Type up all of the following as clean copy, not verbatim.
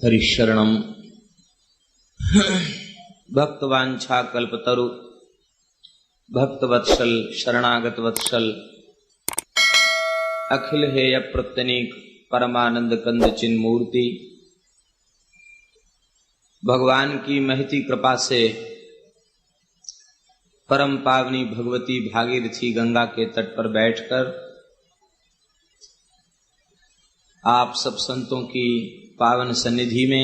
हरिशरणम भक्तवांछा कल्पतरु भक्तवत्सल शरणागत वत्सल अखिल हेय प्रत्यनीक परमानंद कंद चिन्ह मूर्ति। भगवान की महती कृपा से परम पावनी भगवती भागीरथी गंगा के तट पर बैठकर आप सब संतों की पावन सन्निधि में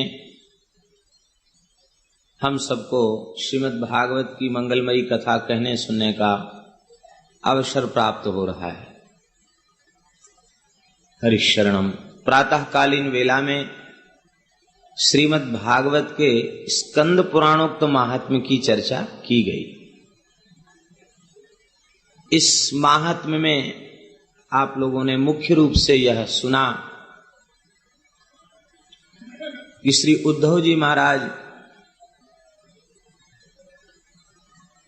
हम सबको श्रीमद् भागवत की मंगलमयी कथा कहने सुनने का अवसर प्राप्त हो रहा है। हरिशरणम। प्रातःकालीन वेला में श्रीमद् भागवत के स्कंद पुराणोक्त महात्म्य की चर्चा की गई। इस महात्म्य में आप लोगों ने मुख्य रूप से यह सुना कि श्री उद्धव जी महाराज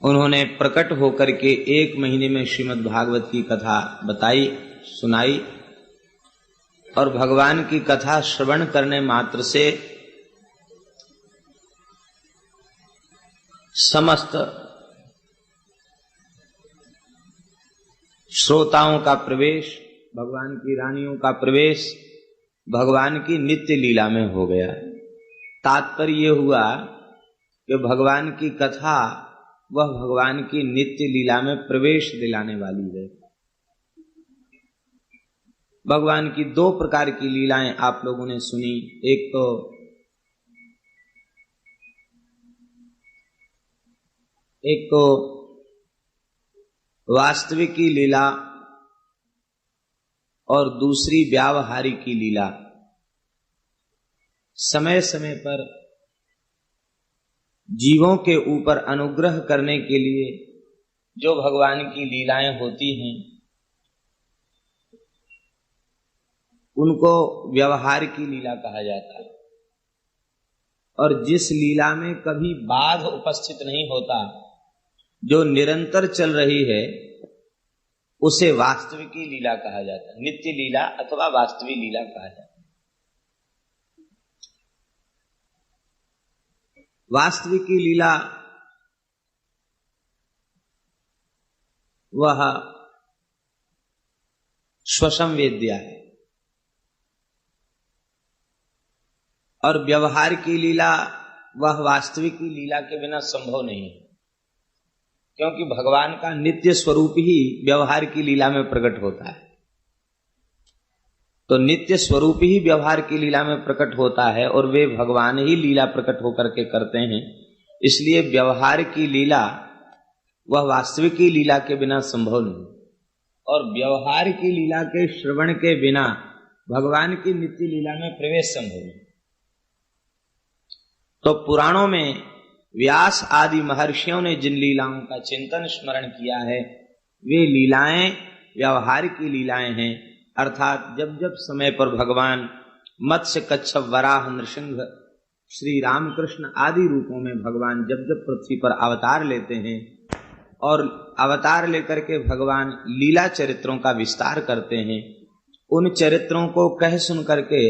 उन्होंने प्रकट होकर के 1 महीने में श्रीमद् भागवत की कथा बताई सुनाई, और भगवान की कथा श्रवण करने मात्र से समस्त श्रोताओं का प्रवेश, भगवान की रानियों का प्रवेश भगवान की नित्य लीला में हो गया। तात्पर्य यह हुआ कि भगवान की कथा वह भगवान की नित्य लीला में प्रवेश दिलाने वाली है। भगवान की 2 प्रकार की लीलाएं आप लोगों ने सुनी। एक तो वास्तविक की लीला और दूसरी व्यावहारिक की लीला। समय समय पर जीवों के ऊपर अनुग्रह करने के लिए जो भगवान की लीलाएं होती हैं उनको व्यवहार की लीला कहा जाता है। और जिस लीला में कभी बाध उपस्थित नहीं होता, जो निरंतर चल रही है, उसे वास्तविकी लीला कहा जाता है। नित्य लीला अथवा वास्तविक लीला कहा जाता है। वास्तविकी लीला वह स्वसंवेद्या है, और व्यवहार की लीला वह वास्तविक की लीला के बिना संभव नहीं है, क्योंकि भगवान का नित्य स्वरूप ही व्यवहार की लीला में प्रकट होता है। तो नित्य स्वरूप ही व्यवहार की लीला में प्रकट होता है, और वे भगवान ही लीला प्रकट होकर के करते हैं। इसलिए व्यवहार की लीला वह वास्तविक की लीला के बिना संभव नहीं, और व्यवहार की लीला के श्रवण के बिना भगवान की नित्य लीला में प्रवेश संभव नहीं। तो पुराणों में व्यास आदि महर्षियों ने जिन लीलाओं का चिंतन स्मरण किया है, वे लीलाएं व्यवहार की लीलाएं हैं। अर्थात जब जब समय पर भगवान मत्स्य कच्छप वराह नृसिंह श्री रामकृष्ण आदि रूपों में भगवान जब जब पृथ्वी पर अवतार लेते हैं, और अवतार लेकर के भगवान लीला चरित्रों का विस्तार करते हैं, उन चरित्रों को कह सुन करके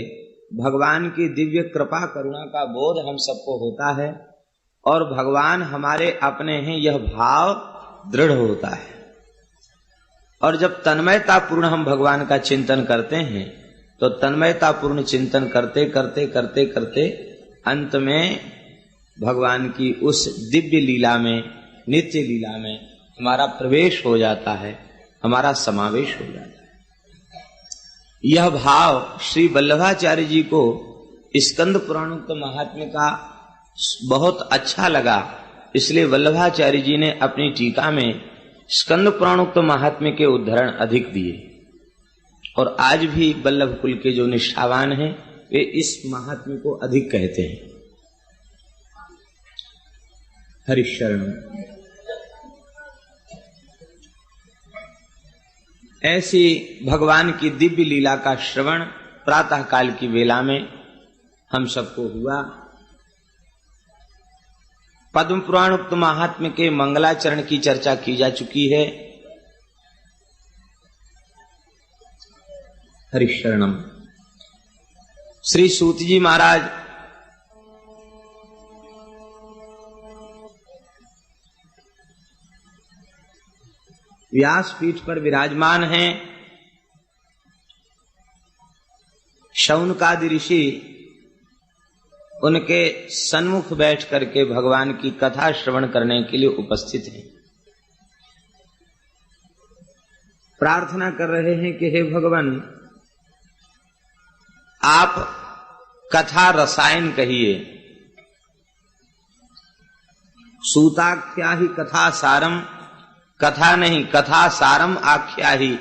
भगवान की दिव्य कृपा करुणा का बोध हम सबको होता है, और भगवान हमारे अपने हैं यह भाव दृढ़ होता है। और जब तन्मयता पूर्ण हम भगवान का चिंतन करते हैं, तो तन्मयता पूर्ण चिंतन करते करते करते करते अंत में भगवान की उस दिव्य लीला में, नित्य लीला में हमारा प्रवेश हो जाता है, हमारा समावेश हो जाता है। यह भाव श्री वल्लभाचार्य जी को स्कंद पुराणोक्त महात्म्य का बहुत अच्छा लगा। इसलिए वल्लभाचार्य जी ने अपनी टीका में स्कंद पुराणोक्त महात्म्य के उद्धरण अधिक दिए, और आज भी वल्लभ कुल के जो निष्ठावान हैं वे इस महात्म्य को अधिक कहते हैं। हरिशरण। ऐसी भगवान की दिव्य लीला का श्रवण प्रातः काल की वेला में हम सबको हुआ। पद्म पुराण उक्त महात्म्य के मंगलाचरण की चर्चा की जा चुकी है। हरिशरणम। श्री सूत जी महाराज व्यासपीठ पर विराजमान हैं। शौनकादि ऋषि उनके सन्मुख बैठ करके भगवान की कथा श्रवण करने के लिए उपस्थित हैं। प्रार्थना कर रहे हैं कि हे भगवान, आप कथा रसायन कहिए। सूताख्या ही कथा सारम, कथा नहीं कथा सारम आख्या ही,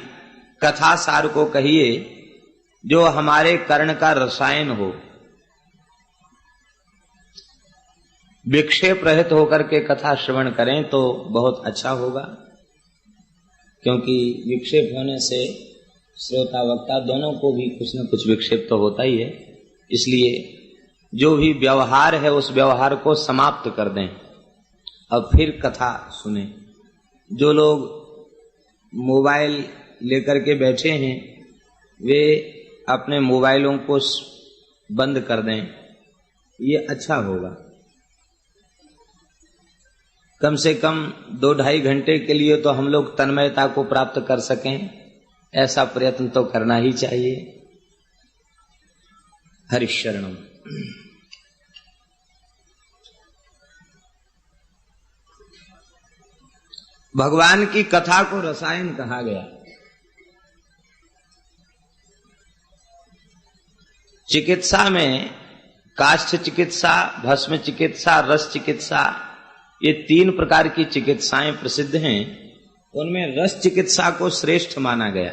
कथा सार को कहिए जो हमारे कर्ण का रसायन हो। विक्षेप रहित होकर के कथा श्रवण करें तो बहुत अच्छा होगा, क्योंकि विक्षेप होने से श्रोता वक्ता दोनों को भी कुछ न कुछ विक्षेप तो होता ही है। इसलिए जो भी व्यवहार है उस व्यवहार को समाप्त कर दें और फिर कथा सुने। जो लोग मोबाइल लेकर के बैठे हैं वे अपने मोबाइलों को बंद कर दें, ये अच्छा होगा। कम से कम 2-2.5 घंटे के लिए तो हम लोग तन्मयता को प्राप्त कर सकें, ऐसा प्रयत्न तो करना ही चाहिए। हरिशरणम। भगवान की कथा को रसायन कहा गया। चिकित्सा में काष्ठ चिकित्सा, भस्म चिकित्सा, रस चिकित्सा, ये 3 प्रकार की चिकित्साएं प्रसिद्ध हैं। उनमें रस चिकित्सा को श्रेष्ठ माना गया।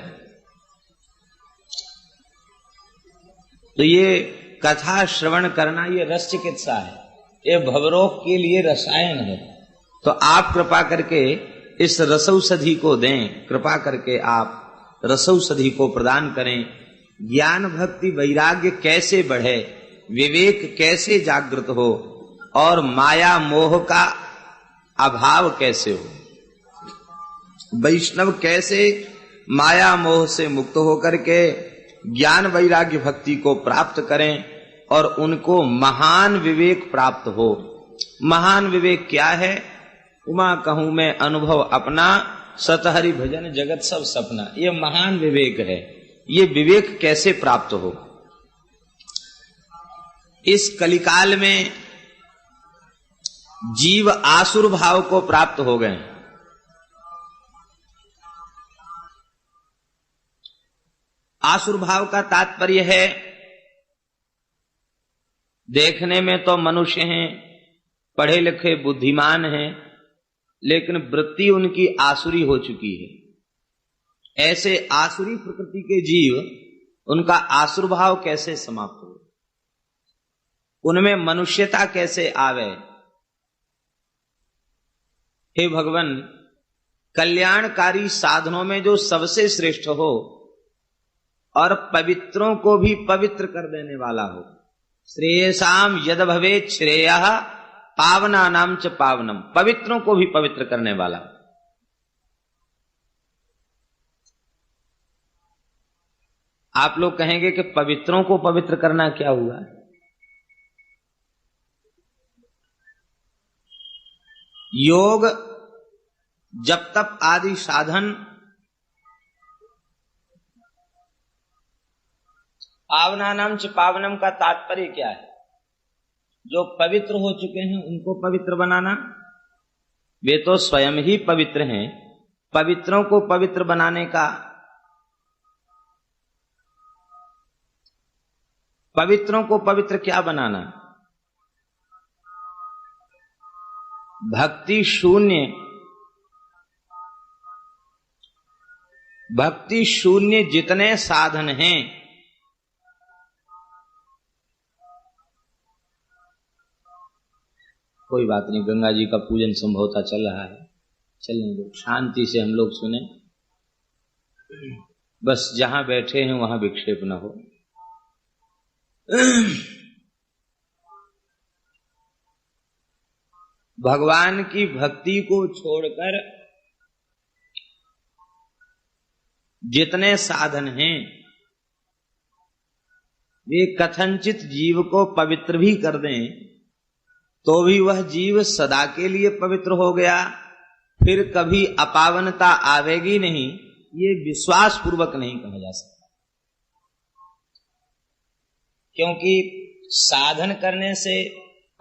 तो ये कथा श्रवण करना ये रस चिकित्सा है, ये भवरोग के लिए रसायन है। तो आप कृपा करके इस रसौषधि को दें, कृपा करके आप रसौषधि को प्रदान करें। ज्ञान भक्ति वैराग्य कैसे बढ़े, विवेक कैसे जागृत हो और माया मोह का अभाव कैसे हो। वैष्णव कैसे माया मोह से मुक्त होकर के ज्ञान वैराग्य भक्ति को प्राप्त करें और उनको महान विवेक प्राप्त हो। महान विवेक क्या है? उमा कहूं मैं अनुभव अपना, सतहरि भजन जगत सब सपना। ये महान विवेक है। ये विवेक कैसे प्राप्त हो? इस कलिकाल में जीव आसुर भाव को प्राप्त हो गए। आसुर भाव का तात्पर्य है, देखने में तो मनुष्य हैं, पढ़े लिखे बुद्धिमान हैं, लेकिन वृत्ति उनकी आसुरी हो चुकी है। ऐसे आसुरी प्रकृति के जीव, उनका आसुर भाव कैसे समाप्त हो, उनमें मनुष्यता कैसे आवे? हे भगवान, कल्याणकारी साधनों में जो सबसे श्रेष्ठ हो और पवित्रों को भी पवित्र कर देने वाला हो। श्रेयसाम यद भवेत् श्रेयः पावनानां च पावनम, पवित्रों को भी पवित्र करने वाला। आप लोग कहेंगे कि पवित्रों को पवित्र करना क्या हुआ? योग, जप तप आदि साधन पावनानां च पावनम का तात्पर्य क्या है? जो पवित्र हो चुके हैं उनको पवित्र बनाना। वे तो स्वयं ही पवित्र हैं, पवित्रों को पवित्र बनाने का। पवित्रों को पवित्र क्या बनाना? भक्ति शून्य जितने साधन हैं, कोई बात नहीं, गंगा जी का पूजन संभवतः चल रहा है, चलने दो, शांति से हम लोग सुने। बस जहां बैठे हैं वहां विक्षेप न हो। भगवान की भक्ति को छोड़कर जितने साधन हैं वे कथनचित जीव को पवित्र भी कर दें तो भी वह जीव सदा के लिए पवित्र हो गया फिर कभी अपावनता आवेगी नहीं, ये विश्वास पूर्वक नहीं कहा जा सकता। क्योंकि साधन करने से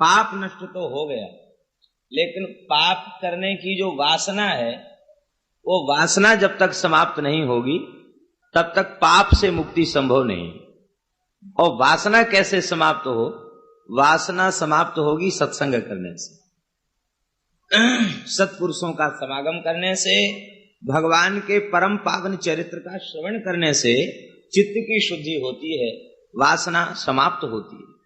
पाप नष्ट तो हो गया, लेकिन पाप करने की जो वासना है, वो वासना जब तक समाप्त नहीं होगी तब तक पाप से मुक्ति संभव नहीं। और वासना कैसे समाप्त हो? वासना समाप्त होगी सत्संग करने से, सत्पुरुषों का समागम करने से, भगवान के परम पावन चरित्र का श्रवण करने से चित्त की शुद्धि होती है, वासना समाप्त होती है।